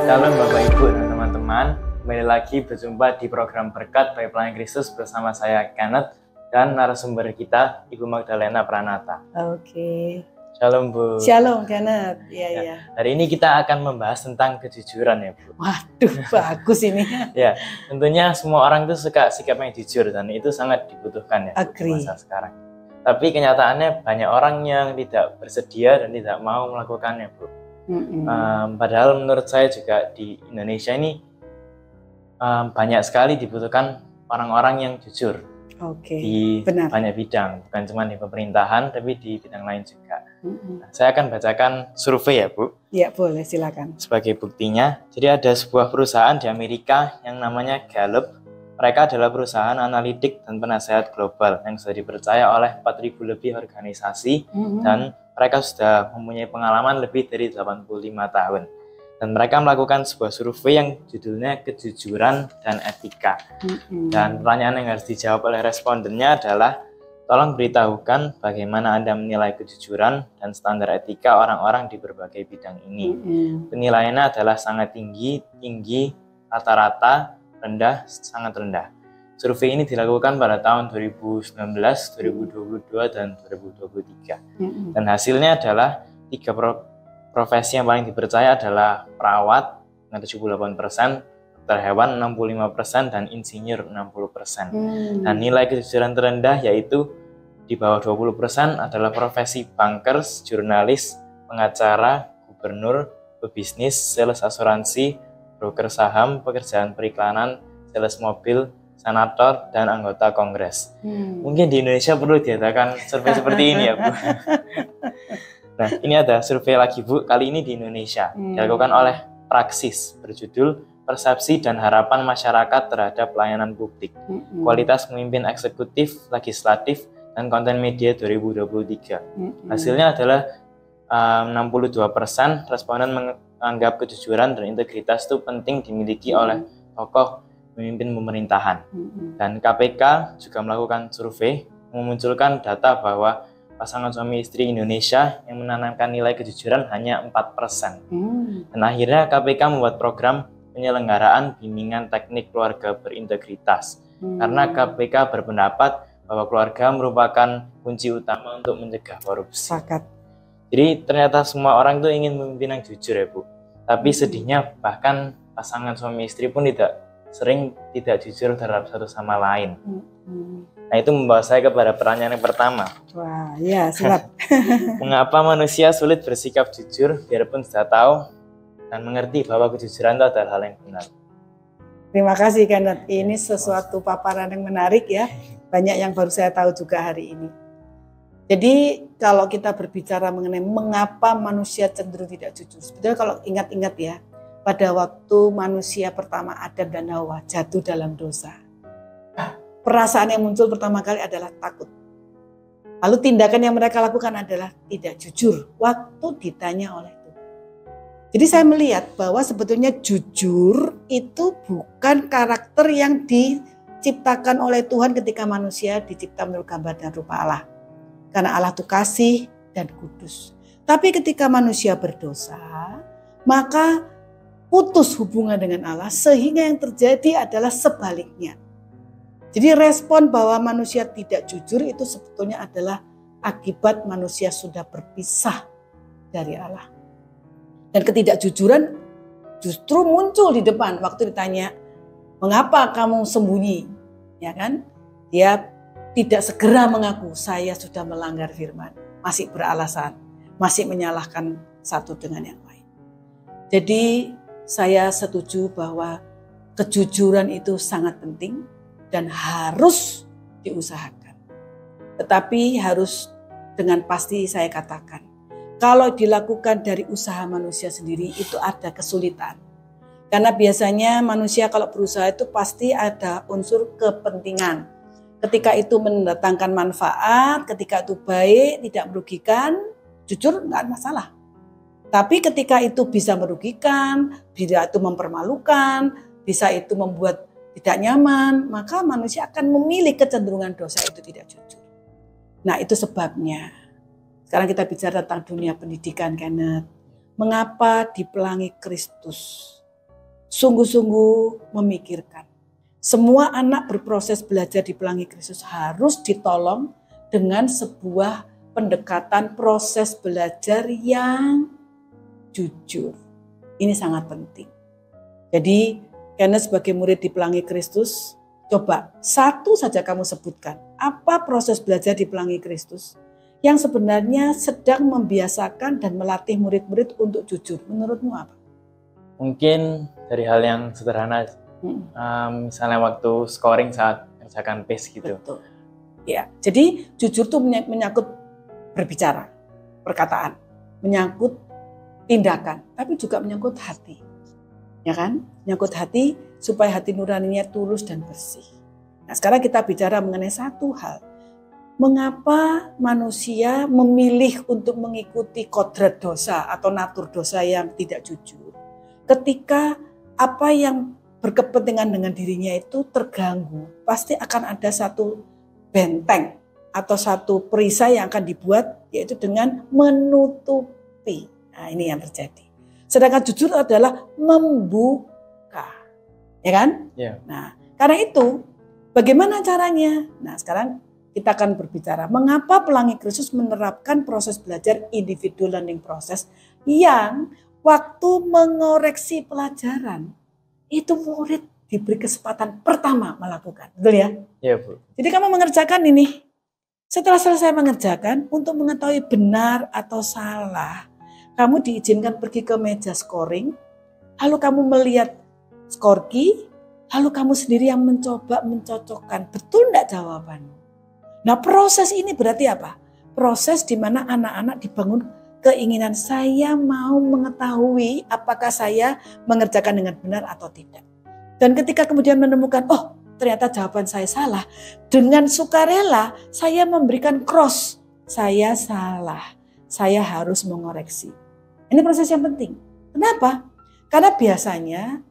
Shalom Bapak Ibu dan teman-teman, kembali lagi berjumpa di program Berkat by Pelangi Kristus bersama saya Kenneth dan narasumber kita Ibu Magdalena Pranata. Oke. Shalom Bu. Shalom Kenneth. Ya. Hari ini kita akan membahas tentang kejujuran ya Bu. Waduh, bagus ini. Ya, tentunya semua orang itu suka sikap yang jujur dan itu sangat dibutuhkan ya di masa sekarang. Tapi kenyataannya banyak orang yang tidak bersedia dan tidak mau melakukannya Bu. Padahal menurut saya juga di Indonesia ini banyak sekali dibutuhkan orang-orang yang jujur di banyak bidang, bukan cuma di pemerintahan tapi di bidang lain juga. Nah, saya akan bacakan survei ya Bu. Ya boleh, silakan. Sebagai buktinya, jadi ada sebuah perusahaan di Amerika yang namanya Gallup. Mereka adalah perusahaan analitik dan penasehat global yang sudah dipercaya oleh 4.000 lebih organisasi dan mereka sudah mempunyai pengalaman lebih dari 85 tahun. Dan mereka melakukan sebuah survei yang judulnya kejujuran dan etika. Dan pertanyaan yang harus dijawab oleh respondennya adalah, tolong beritahukan bagaimana Anda menilai kejujuran dan standar etika orang-orang di berbagai bidang ini. Penilaiannya adalah sangat tinggi, rata-rata, rendah, sangat rendah. Survei ini dilakukan pada tahun 2019, 2022, dan 2023. Dan hasilnya adalah 3 profesi yang paling dipercaya adalah perawat dengan 78%, dokter hewan 65%, dan insinyur 60%. Dan nilai kejujuran terendah yaitu di bawah 20% adalah profesi bankers, jurnalis, pengacara, gubernur, pebisnis, sales asuransi, broker saham, pekerjaan periklanan, sales mobil, senator, dan anggota kongres. Mungkin di Indonesia perlu diadakan survei seperti ini ya Bu. Nah, ini ada survei lagi Bu, kali ini di Indonesia. Dilakukan oleh Praxis, berjudul Persepsi dan Harapan Masyarakat Terhadap Pelayanan Publik, Kualitas Pemimpin Eksekutif, Legislatif, dan Konten Media 2023. Hasilnya adalah 62% responden menganggap kejujuran dan integritas itu penting dimiliki oleh tokoh pemimpin pemerintahan. Dan KPK juga melakukan survei memunculkan data bahwa pasangan suami istri Indonesia yang menanamkan nilai kejujuran hanya 4%. Dan akhirnya KPK membuat program penyelenggaraan bimbingan teknik keluarga berintegritas. Karena KPK berpendapat bahwa keluarga merupakan kunci utama untuk mencegah korupsi. Jadi ternyata semua orang tuh ingin memimpin yang jujur ya Bu. Tapi sedihnya bahkan pasangan suami istri pun sering tidak jujur terhadap satu sama lain. Nah, itu membawa saya kepada pertanyaan yang pertama. Wah, ya, siap. Mengapa manusia sulit bersikap jujur biarpun sudah tahu dan mengerti bahwa kejujuran itu adalah hal yang benar? Terima kasih Kenneth. Ini sesuatu paparan yang menarik ya. Banyak yang baru saya tahu juga hari ini. Jadi kalau kita berbicara mengenai mengapa manusia cenderung tidak jujur. Sebetulnya kalau ingat-ingat ya, pada waktu manusia pertama Adam dan Hawa jatuh dalam dosa, perasaan yang muncul pertama kali adalah takut. Lalu tindakan yang mereka lakukan adalah tidak jujur waktu ditanya oleh Tuhan. Jadi saya melihat bahwa sebetulnya jujur itu bukan karakter yang diciptakan oleh Tuhan ketika manusia dicipta menurut gambar dan rupa Allah. Karena Allah itu kasih dan kudus. Tapi ketika manusia berdosa, maka putus hubungan dengan Allah sehingga yang terjadi adalah sebaliknya. Jadi respon bahwa manusia tidak jujur itu sebetulnya adalah akibat manusia sudah berpisah dari Allah. Dan ketidakjujuran justru muncul di depan waktu ditanya, "Mengapa kamu sembunyi?" Ya kan? Dia tidak segera mengaku, "Saya sudah melanggar firman." Masih beralasan, masih menyalahkan satu dengan yang lain. Jadi saya setuju bahwa kejujuran itu sangat penting dan harus diusahakan. Tetapi harus dengan pasti saya katakan, kalau dilakukan dari usaha manusia sendiri itu ada kesulitan. Karena biasanya manusia kalau berusaha itu pasti ada unsur kepentingan. Ketika itu mendatangkan manfaat, ketika itu baik, tidak merugikan, jujur nggak ada masalah. Tapi ketika itu bisa merugikan, bisa itu mempermalukan, bisa itu membuat tidak nyaman, maka manusia akan memilih kecenderungan dosa itu tidak jujur. Nah, itu sebabnya. Sekarang kita bicara tentang dunia pendidikan, Kenneth. Mengapa di Pelangi Kristus sungguh-sungguh memikirkan. Semua anak berproses belajar di Pelangi Kristus harus ditolong dengan sebuah pendekatan proses belajar yang jujur. Ini sangat penting. Jadi, Kenneth sebagai murid di Pelangi Kristus, coba satu saja kamu sebutkan. Apa proses belajar di Pelangi Kristus yang sebenarnya sedang membiasakan dan melatih murid-murid untuk jujur? Menurutmu apa? Mungkin dari hal yang sederhana, misalnya waktu scoring saat mengerjakan PACE gitu. Betul. Ya, jadi jujur itu menyangkut berbicara, perkataan, menyangkut tindakan, tapi juga menyangkut hati. Ya kan? Menyangkut hati supaya hati nuraninya tulus dan bersih. Nah, sekarang kita bicara mengenai satu hal. Mengapa manusia memilih untuk mengikuti kodrat dosa atau natur dosa yang tidak jujur? Ketika apa yang berkepentingan dengan dirinya itu terganggu, pasti akan ada satu benteng atau satu perisai yang akan dibuat, yaitu dengan menutupi. Nah, ini yang terjadi. Sedangkan jujur adalah membuka. Ya kan? Yeah. Nah, karena itu bagaimana caranya? Nah, sekarang kita akan berbicara mengapa Pelangi Kristus menerapkan proses belajar individual learning process yang waktu mengoreksi pelajaran itu murid diberi kesempatan pertama melakukan. Betul ya? Iya, Bu. Jadi kamu mengerjakan ini. Setelah selesai mengerjakan, untuk mengetahui benar atau salah, kamu diizinkan pergi ke meja scoring, lalu kamu melihat skor key, lalu kamu sendiri yang mencoba mencocokkan. Betul enggak jawabanmu? Nah, proses ini berarti apa? Proses di mana anak-anak dibangun keinginan, saya mau mengetahui apakah saya mengerjakan dengan benar atau tidak. Dan ketika kemudian menemukan, oh ternyata jawaban saya salah, dengan sukarela saya memberikan cross, saya salah, saya harus mengoreksi. Ini proses yang penting. Kenapa? Karena biasanya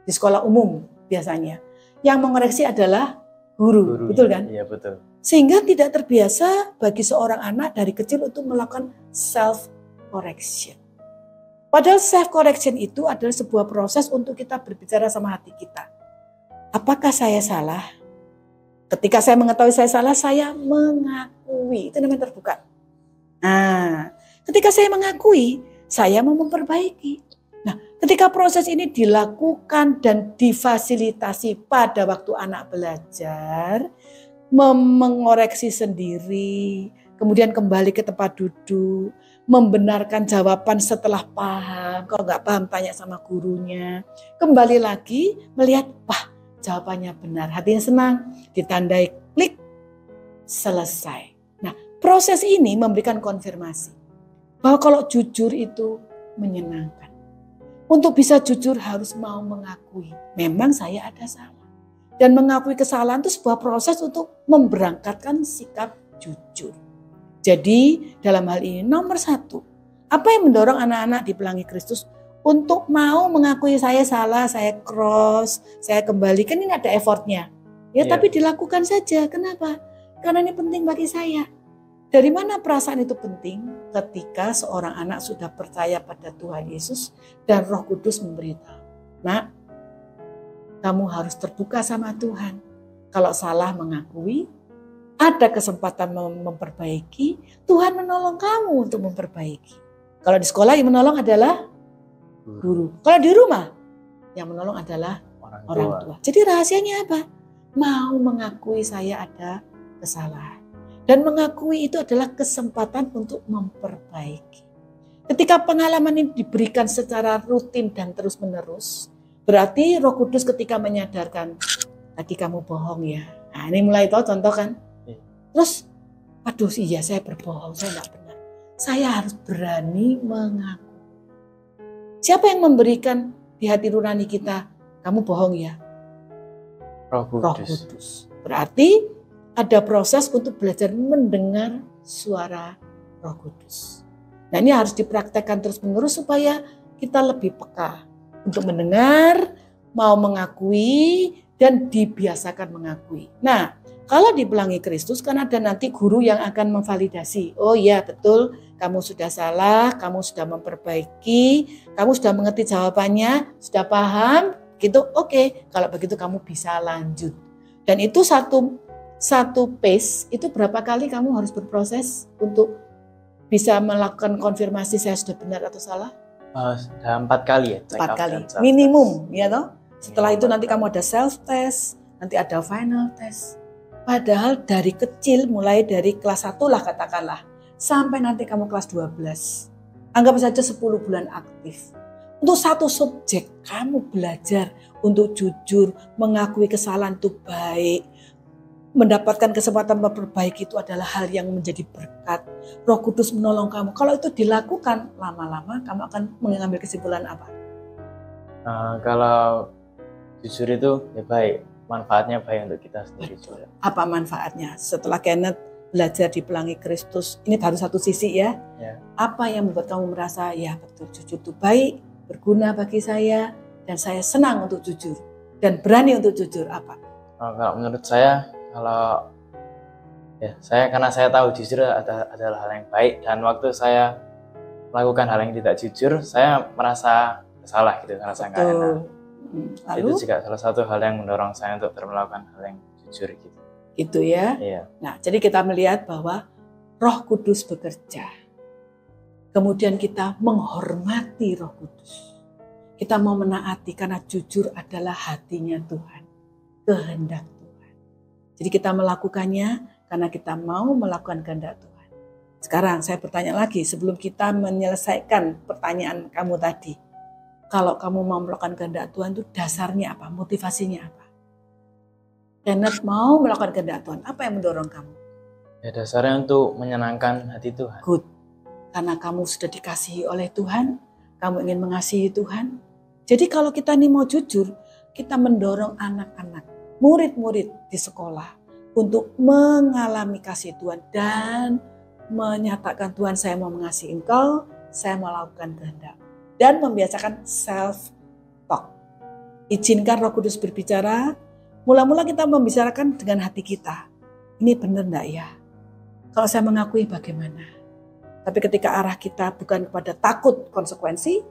di sekolah umum biasanya yang mengoreksi adalah guru, betul kan? Iya, betul. Sehingga tidak terbiasa bagi seorang anak dari kecil untuk melakukan self correction. Padahal self correction itu adalah sebuah proses untuk kita berbicara sama hati kita. Apakah saya salah? Ketika saya mengetahui saya salah, saya mengakui. Itu namanya terbuka. Nah, ketika saya mengakui, saya mau memperbaiki. Nah, ketika proses ini dilakukan dan difasilitasi pada waktu anak belajar, mengoreksi sendiri, kemudian kembali ke tempat duduk, membenarkan jawaban setelah paham. Kalau nggak paham tanya sama gurunya. Kembali lagi melihat, wah jawabannya benar. Hatinya senang, ditandai klik, selesai. Nah, proses ini memberikan konfirmasi bahwa kalau jujur itu menyenangkan. Untuk bisa jujur harus mau mengakui, memang saya ada salah. Dan mengakui kesalahan itu sebuah proses untuk memberangkatkan sikap jujur. Jadi dalam hal ini nomor satu, apa yang mendorong anak-anak di Pelangi Kristus untuk mau mengakui saya salah, saya cross, saya kembali. Kan ini ada effortnya. Ya, tapi dilakukan saja. Kenapa? Karena ini penting bagi saya. Dari mana perasaan itu penting? Ketika seorang anak sudah percaya pada Tuhan Yesus dan Roh Kudus memberitahu. Nah, kamu harus terbuka sama Tuhan. Kalau salah mengakui, ada kesempatan memperbaiki, Tuhan menolong kamu untuk memperbaiki. Kalau di sekolah yang menolong adalah guru. Kalau di rumah yang menolong adalah orang tua. Jadi rahasianya apa? Mau mengakui saya ada kesalahan. Dan mengakui itu adalah kesempatan untuk memperbaiki. Ketika pengalaman ini diberikan secara rutin dan terus-menerus, berarti Roh Kudus ketika menyadarkan, tadi kamu bohong ya. Nah, ini mulai tahu contoh kan? Terus, aduh iya saya berbohong, saya nggak benar. Saya harus berani mengaku. Siapa yang memberikan di hati nurani kita, kamu bohong ya? Roh Kudus. Berarti ada proses untuk belajar mendengar suara Roh Kudus. Nah, ini harus dipraktekkan terus-menerus supaya kita lebih peka untuk mendengar, mau mengakui, dan dibiasakan mengakui. Nah, kalau di Pelangi Kristus kan ada nanti guru yang akan memvalidasi. Oh iya betul, kamu sudah salah, kamu sudah memperbaiki, kamu sudah mengerti jawabannya, sudah paham, gitu. Oke, kalau begitu kamu bisa lanjut. Dan itu satu pace, itu berapa kali kamu harus berproses untuk bisa melakukan konfirmasi saya sudah benar atau salah? Sudah 4 kali ya. 4 kali, minimum ya toh. Setelah itu nanti kamu ada self test, nanti ada final test. Padahal dari kecil, mulai dari kelas 1 lah katakanlah, sampai nanti kamu kelas 12. Anggap saja 10 bulan aktif. Untuk satu subjek kamu belajar untuk jujur, mengakui kesalahan itu baik. Mendapatkan kesempatan memperbaiki itu adalah hal yang menjadi berkat. Roh Kudus menolong kamu. Kalau itu dilakukan, lama-lama kamu akan mengambil kesimpulan apa? Kalau jujur itu ya baik. Manfaatnya baik untuk kita sendiri juga. Apa manfaatnya? Setelah Kenneth belajar di Pelangi Kristus, ini baru satu sisi ya. Apa yang membuat kamu merasa ya betul jujur itu baik, berguna bagi saya, dan saya senang untuk jujur dan berani untuk jujur? Apa? Kalau menurut saya, karena saya tahu jujur adalah hal yang baik, dan waktu saya melakukan hal yang tidak jujur, saya merasa salah gitu, merasa nggak enak. Lalu? Itu juga salah satu hal yang mendorong saya untuk melakukan hal yang jujur gitu. Gitu ya? Iya. Nah, jadi kita melihat bahwa Roh Kudus bekerja. Kemudian kita menghormati Roh Kudus. Kita mau menaati karena jujur adalah hatinya Tuhan. Kehendak Tuhan. Jadi kita melakukannya karena kita mau melakukan kehendak Tuhan. Sekarang saya bertanya lagi sebelum kita menyelesaikan pertanyaan kamu tadi. Kalau kamu mau melakukan kehendak Tuhan itu dasarnya apa? Motivasinya apa? Kenneth mau melakukan kehendak Tuhan. Apa yang mendorong kamu? Ya dasarnya untuk menyenangkan hati Tuhan. Good. Karena kamu sudah dikasihi oleh Tuhan. Kamu ingin mengasihi Tuhan. Jadi kalau kita ini mau jujur, kita mendorong anak-anak, murid-murid di sekolah untuk mengalami kasih Tuhan dan menyatakan Tuhan saya mau mengasihi engkau, saya mau melakukan kehendak. Dan membiasakan self-talk. Izinkan Roh Kudus berbicara. Mula-mula kita membicarakan dengan hati kita. Ini benar enggak ya? Kalau saya mengakui bagaimana? Tapi ketika arah kita bukan kepada takut konsekuensi,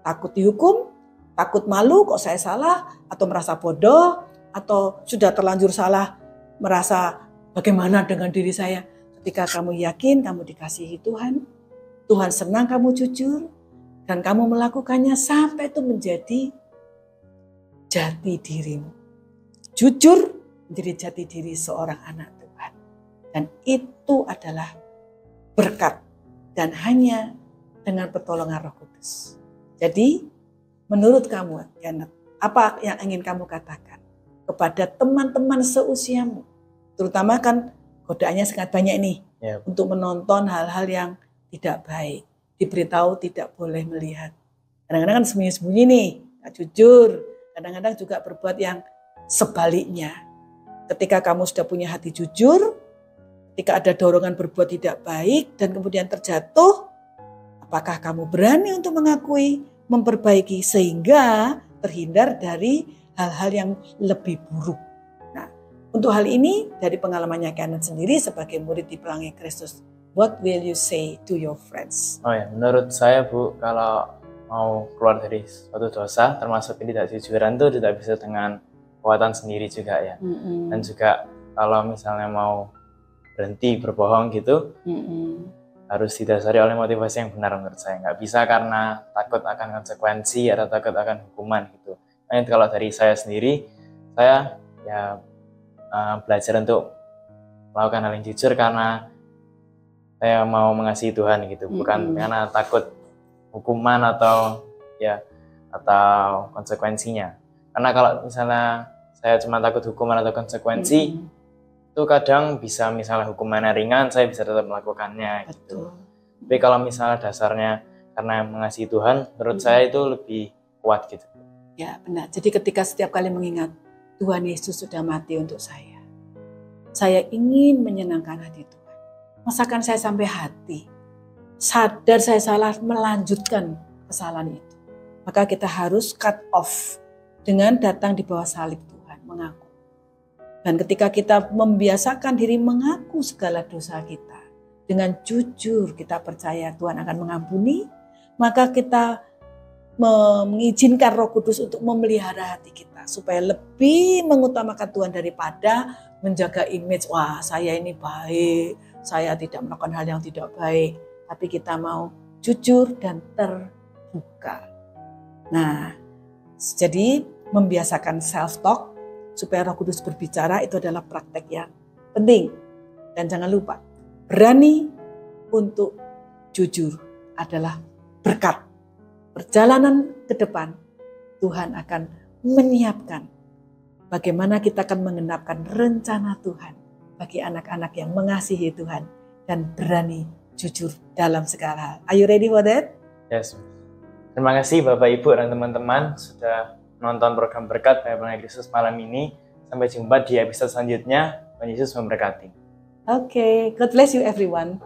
takut dihukum, takut malu kok saya salah, atau merasa bodoh, atau sudah terlanjur salah, merasa bagaimana dengan diri saya. Ketika kamu yakin kamu dikasihi Tuhan, Tuhan senang kamu jujur, dan kamu melakukannya sampai itu menjadi jati dirimu. Jujur menjadi jati diri seorang anak Tuhan. Dan itu adalah berkat. Dan hanya dengan pertolongan Roh Kudus. Jadi menurut kamu, Kenneth, apa yang ingin kamu katakan kepada teman-teman seusiamu? Terutama kan godaannya sangat banyak nih. Untuk menonton hal-hal yang tidak baik. Diberitahu tidak boleh melihat. Kadang-kadang kan sembunyi-sembunyi nih, gak jujur. Kadang-kadang juga berbuat yang sebaliknya. Ketika kamu sudah punya hati jujur, ketika ada dorongan berbuat tidak baik dan kemudian terjatuh, apakah kamu berani untuk mengakui, memperbaiki sehingga terhindar dari hal-hal yang lebih buruk. Nah, untuk hal ini dari pengalamannya Kenneth sendiri sebagai murid di Pelangi Kristus, what will you say to your friends? Menurut saya Bu, kalau mau keluar dari suatu dosa, termasuk ketidakjujuran itu tidak bisa dengan kekuatan sendiri juga ya. Dan juga kalau misalnya mau berhenti berbohong gitu, harus didasari oleh motivasi yang benar menurut saya. Nggak bisa karena takut akan konsekuensi atau takut akan hukuman gitu. Nah, kalau dari saya sendiri, saya ya belajar untuk melakukan hal yang jujur karena saya mau mengasihi Tuhan gitu, bukan karena takut hukuman atau konsekuensinya. Karena kalau misalnya saya cuma takut hukuman atau konsekuensi, itu kadang bisa misalnya hukumannya ringan, saya bisa tetap melakukannya gitu. Tapi kalau misalnya dasarnya karena mengasihi Tuhan, menurut saya itu lebih kuat gitu. Ya benar, jadi ketika setiap kali mengingat Tuhan Yesus sudah mati untuk saya ingin menyenangkan hati Tuhan. Masakan saya sampai hati, sadar saya salah melanjutkan kesalahan itu. Maka kita harus cut off dengan datang di bawah salib Tuhan, mengaku. Dan ketika kita membiasakan diri mengaku segala dosa kita, dengan jujur kita percaya Tuhan akan mengampuni, maka kita mengizinkan Roh Kudus untuk memelihara hati kita supaya lebih mengutamakan Tuhan daripada menjaga image, wah saya ini baik, saya tidak melakukan hal yang tidak baik, tapi kita mau jujur dan terbuka. Nah, jadi membiasakan self-talk supaya Roh Kudus berbicara itu adalah praktek yang penting. Dan jangan lupa, berani untuk jujur adalah berkat. Perjalanan ke depan, Tuhan akan menyiapkan bagaimana kita akan menggenapkan rencana Tuhan bagi anak-anak yang mengasihi Tuhan dan berani jujur dalam segala hal. Are you ready for that? Yes. Terima kasih Bapak, Ibu, dan teman-teman sudah menonton program Berkat Penghiburan Kristus malam ini. Sampai jumpa di episode selanjutnya. Tuhan Yesus memberkati. Okay, God bless you everyone.